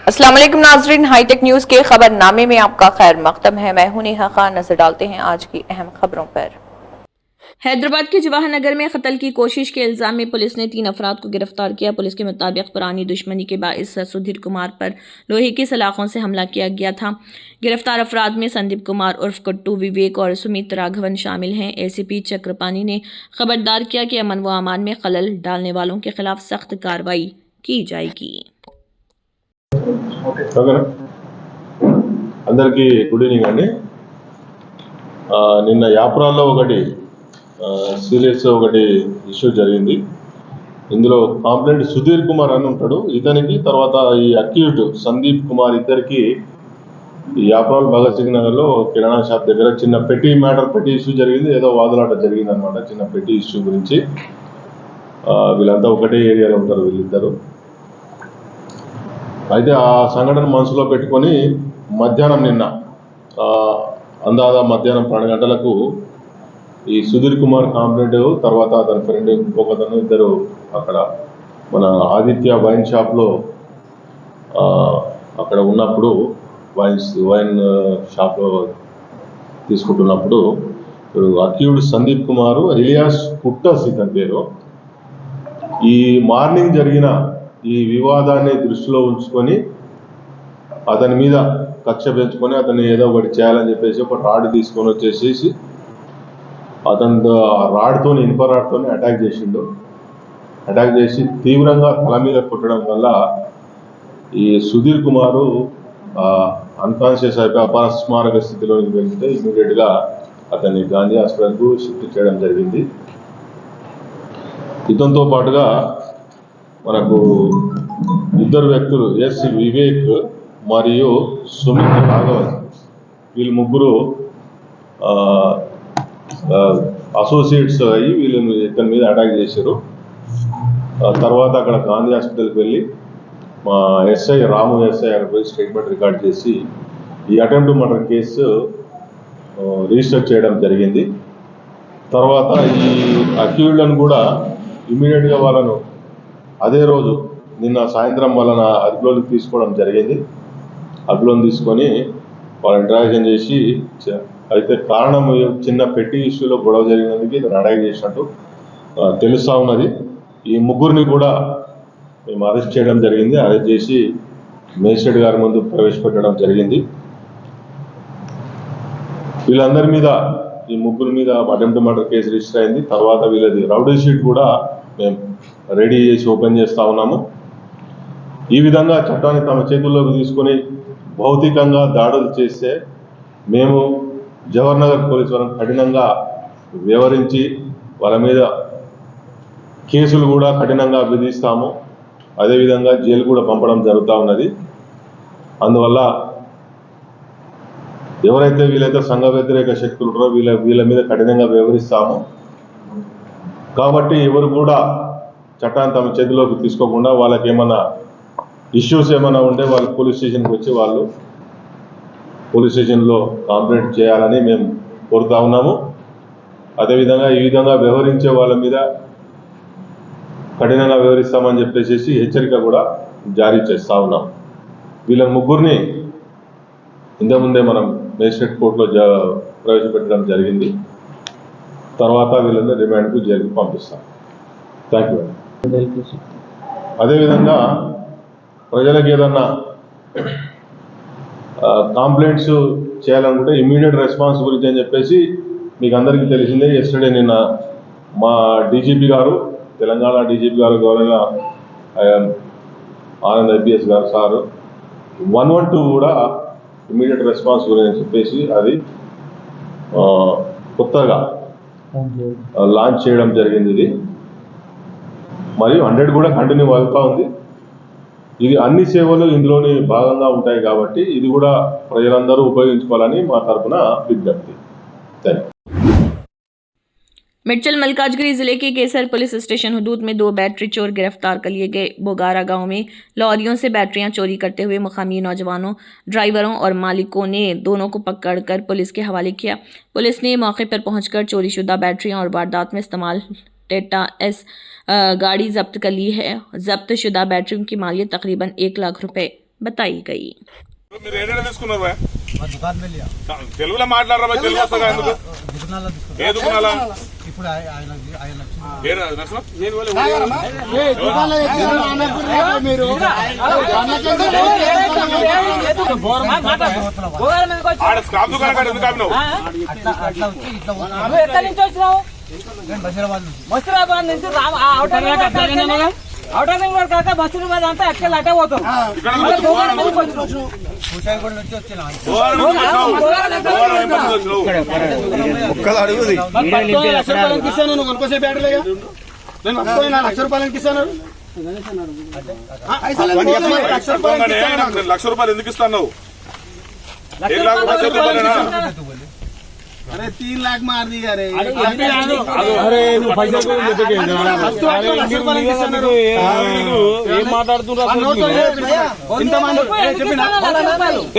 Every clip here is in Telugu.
अस्सलाम वालेकुम नाजरीन, हाईटेक न्यूज के खबरनामे में आपका खैर मकदम है। मैं हूं नेहा खान। नजर डालते हैं आज की अहम खबरों पर। हैदराबाद के जवाहर नगर में कत्ल की कोशिश के इल्जाम में पुलिस ने 3 अफराद को गिरफ्तार किया। पुलिस के मुताबिक पुरानी दुश्मनी के बाइस सुधीर कुमार पर लोहे की सलाखों से हमला किया गया था। गिरफ्तार अफराद में संदीप कुमार उर्फ कुट्टू, विवेक और सुमित राघवन शामिल हैं। एसीपी चक्रपाणी ने खबरदार किया कि अमन व अमान में खलल डालने वालों के खिलाफ सख्त कार्रवाई की जाएगी। అందరికీ గుడ్ ఈవినింగ్ అండి. నిన్న యాప్రాల్లో ఒకటి సీరియస్ ఒకటి ఇష్యూ జరిగింది. ఇందులో కాంప్లైంట్ సుధీర్ కుమార్ అని ఉంటాడు. ఇతనికి తర్వాత ఈ అక్యూజ్డ్ సందీప్ కుమార్ ఇద్దరికి ఈ యాప్రాల్ భగత్ సింగ్ నగర్లో కిరాణా షాప్ దగ్గర చిన్న పెట్టి ఇష్యూ జరిగింది. ఏదో వాదులాట జరిగింది అనమాట. చిన్న పెట్టి ఇష్యూ గురించి. వీళ్ళంతా ఒకటే ఏరియాలో ఉంటారు వీళ్ళిద్దరు. అయితే ఆ సంఘటన మనసులో పెట్టుకొని మధ్యాహ్నం నిన్న అందాదా మధ్యాహ్నం 12 గంటలకు ఈ సుధీర్ కుమార్ కాంప్లైంట్ తర్వాత అతని ఫ్రెండ్ ఇంకొకతను ఇద్దరు అక్కడ మన ఆదిత్య వైన్ షాప్లో అక్కడ ఉన్నప్పుడు వైన్ షాప్లో తీసుకుంటున్నప్పుడు అక్యూజ్డ్ సందీప్ కుమార్ ఎలియాస్ పుట్టస్ ఇతని పేరు. ఈ మార్నింగ్ జరిగిన ఈ వివాదాన్ని దృష్టిలో ఉంచుకొని అతని మీద కక్ష పెంచుకొని అతన్ని ఏదో ఒకటి చేయాలని చెప్పేసి ఒక రాడ్ తీసుకొని వచ్చేసేసి అతను రాడ్తో ఇనుప రాడ్తో అటాక్ చేసిండు. అటాక్ చేసి తీవ్రంగా తల మీద కొట్టడం వల్ల ఈ సుధీర్ కుమారు అన్కాన్షియస్ అయిపోయి అపస్మారక స్థితిలోకి వెళ్తే ఇమీడియట్గా అతన్ని గాంధీ హాస్పిటల్కు షిఫ్ట్ చేయడం జరిగింది. ఇతనితో పాటుగా మనకు ఇద్దరు వ్యక్తులు ఎస్ వివేక్ మరియు సుమిత్ రాఘవన్, వీళ్ళు ముగ్గురు అసోసియేట్స్ అయ్యి వీళ్ళని ఇతని మీద అటాక్ చేశారు. తర్వాత అక్కడ గాంధీ హాస్పిటల్కి వెళ్ళి మా ఎస్ఐ రాము ఎస్ఐ అక్కడ పోయి స్టేట్మెంట్ రికార్డ్ చేసి ఈ అటెంప్ట్ మర్డర్ కేసు రిజిస్టర్ చేయడం జరిగింది. తర్వాత ఈ అక్యూజ్డ్లను కూడా ఇమీడియట్గా వాళ్ళను అదే రోజు నిన్న సాయంత్రం వాళ్ళని అదుపులోకి తీసుకోవడం జరిగింది. అదుపులోకి తీసుకొని వాళ్ళని ఇంటరాక్షన్ చేసి అయితే కారణం చిన్న పెట్టి ఇష్యూలో గొడవ జరిగినందుకు ఇతను అటాక్ చేసినట్టు తెలుస్తూ ఉన్నది. ఈ ముగ్గురిని కూడా మేము అరెస్ట్ చేయడం జరిగింది. అరెస్ట్ చేసి మేజిస్ట్రేట్ గారి ముందు ప్రవేశపెట్టడం జరిగింది. వీళ్ళందరి మీద ఈ ముగ్గురి మీద అటెంప్ట్ మర్డర్ కేసు రిజిస్టర్ అయింది. తర్వాత వీళ్ళది రౌడీ షీట్ కూడా మేము రెడీ చేసి ఓపెన్ చేస్తూ ఉన్నాము. ఈ విధంగా చట్టాన్ని తమ చేతుల్లోకి తీసుకొని భౌతికంగా దాడులు చేస్తే మేము జవహర్ నగర్ పోలీసు వారిని కఠినంగా వ్యవహరించి వాళ్ళ మీద కేసులు కూడా కఠినంగా విధిస్తాము. అదేవిధంగా జైలు కూడా పంపడం జరుగుతూ ఉన్నది. అందువల్ల ఎవరైతే వీళ్ళైతే సంఘ వ్యతిరేక శక్తులు ఉంటారో వీళ్ళ మీద కఠినంగా వ్యవహరిస్తాము. కాబట్టి ఎవరు కూడా చట్టాన్ని తమ చేతిలోకి తీసుకోకుండా వాళ్ళకి ఏమన్నా ఇష్యూస్ ఏమైనా ఉంటే వాళ్ళు పోలీస్ స్టేషన్కి వచ్చి వాళ్ళు పోలీస్ స్టేషన్లో కంప్లైంట్ చేయాలని మేము కోరుతా ఉన్నాము. అదేవిధంగా ఈ విధంగా వ్యవహరించే వాళ్ళ మీద కఠినంగా వ్యవహరిస్తామని చెప్పేసి హెచ్చరిక కూడా జారీ చేస్తూ ఉన్నాం. వీళ్ళ ముగ్గురిని ఇంతకుముందే మనం మేజిస్ట్రేట్ కోర్టులో ప్రవేశపెట్టడం జరిగింది. తర్వాత వీళ్ళని రిమాండ్కు జైలుకు పంపిస్తాం. Thank you. అదేవిధంగా ప్రజలకు ఏదన్నా కాంప్లైంట్స్ చేయాలనుకుంటే ఇమ్మీడియట్ రెస్పాన్స్ గురించి అని చెప్పేసి మీకు అందరికీ తెలిసిందే. ఎస్టర్డే నిన్న మా డీజీపీ గారు, తెలంగాణ డీజీపీ గారు గౌరవ ఆనంద్ ఐపీఎస్ గారు సారు 112 కూడా ఇమ్మీడియట్ రెస్పాన్స్ గురించి చెప్పేసి అది కొత్తగా లాంచ్ చేయడం జరిగింది. ఇది మరియు 100 కూడా కంటిన్యూ అవుతూ ఉంది. ఇది అన్ని సేవలు ఇందులోని భాగంగా ఉంటాయి కాబట్టి ఇది కూడా ప్రజలందరూ ఉపయోగించుకోవాలని మా తరఫున విజ్ఞప్తి. Thank you. मिर्चल मलकाजगिरी जिले के केसर पुलिस स्टेशन हदूद में 2 बैटरी चोर गिरफ्तार कर लिए गए। बोगारा गांव में लॉरियों से बैटरियां चोरी करते हुए मुकामी नौजवानों, ड्राइवरों और मालिकों ने दोनों को पकड़कर पुलिस के हवाले किया। पुलिस ने मौके पर पहुंचकर चोरीशुदा बैटरियां और वारदात में इस्तेमाल टेटा एस गाड़ी जब्त कर ली है। जब्त शुदा बैटरियों की मालियत तकरीबन 1 लाख रुपए बताई गई। మీరు ఏడేడ తీసుకున్నారు బా? మా దుకాణం వెళ్ళి తెలుగులో మాట్లాడరా బా? తెలుగు వస్తుందా ఎందుకు? దుకాణాల్లో తీసుకున్నాం. ఏ దుకాణాలా? ఇప్పుడు ఆయన వచ్చింది. ఏ నరసింహ? ఆడ స్క్రాప్ దుకాణం కాడ ఎందుకు ఆపినావు? అట్లా వచ్చి ఇట్లా పోతున్నాం. ఎక్కడి నుంచి వచ్చినావు? నేను బషీరాబాద్ నుంచి. మస్తూరాబాద్ నుంచి అవుటర్ రింగ్ రోడ్ కాక మస్తూరాబాద్ అంతా ఎక్కడ అట్టే పోతాం. ఇక్కడ నుంచి వచ్చినావు? కూసాయిగూడ నుంచి వచ్చినా. గోవాల నుంచి వచ్చినావు? గోవాల ఏం పని వచ్చినావు? నేను ₹1,00,000 ఎందుకు ఇస్తాను? 1,00,000 अरे 3 लाख मार दी अरे అరే నువ్వు పైసలు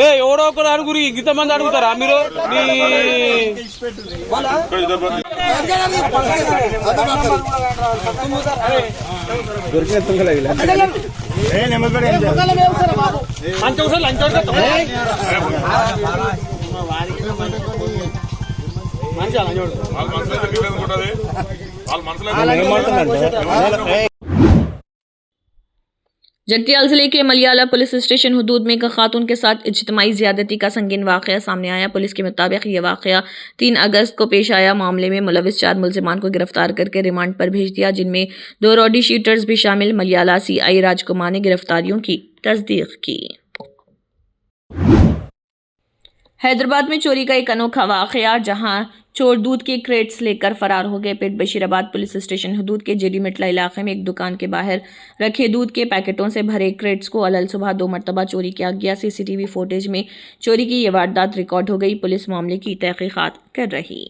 ఏం ఎవడో ఒకరు అడుగురు ఇంతమంది అడుగుతారా మీరు? వాళ్ళ మనసులో ఉంటుంది. వాళ్ళ మనసులో जगतियाल जिले के मलियाला पुलिस स्टेशन हुदूद में एक खातून के साथ इज्तिमाई ज्यादती का संगीन वाकया सामने आया। पुलिस के मुताबिक ये वाकया 3 अगस्त को पेश आया। मामले में मुलविस 4 मुलजिमान को गिरफ्तार करके रिमांड पर भेज दिया, जिनमें 2 रॉडी शीटर्स भी शामिल। मलियाला CI राजकुमार ने गिरफ्तारियों की तस्दीक की। हैदराबाद में चोरी का एक अनोखा वाकया, जहां चोर दूध के क्रेट्स लेकर फरार हो गए। पेट बशीराबाद पुलिस स्टेशन हुदूद के जेडी मिटला इलाके में एक दुकान के बाहर रखे दूध के पैकेटों से भरे क्रेट्स को अलल सुबह 2 मरतबा चोरी किया गया। CCTV फुटेज में चोरी की ये वारदात रिकॉर्ड हो गई। पुलिस मामले की तहकीकात कर रही।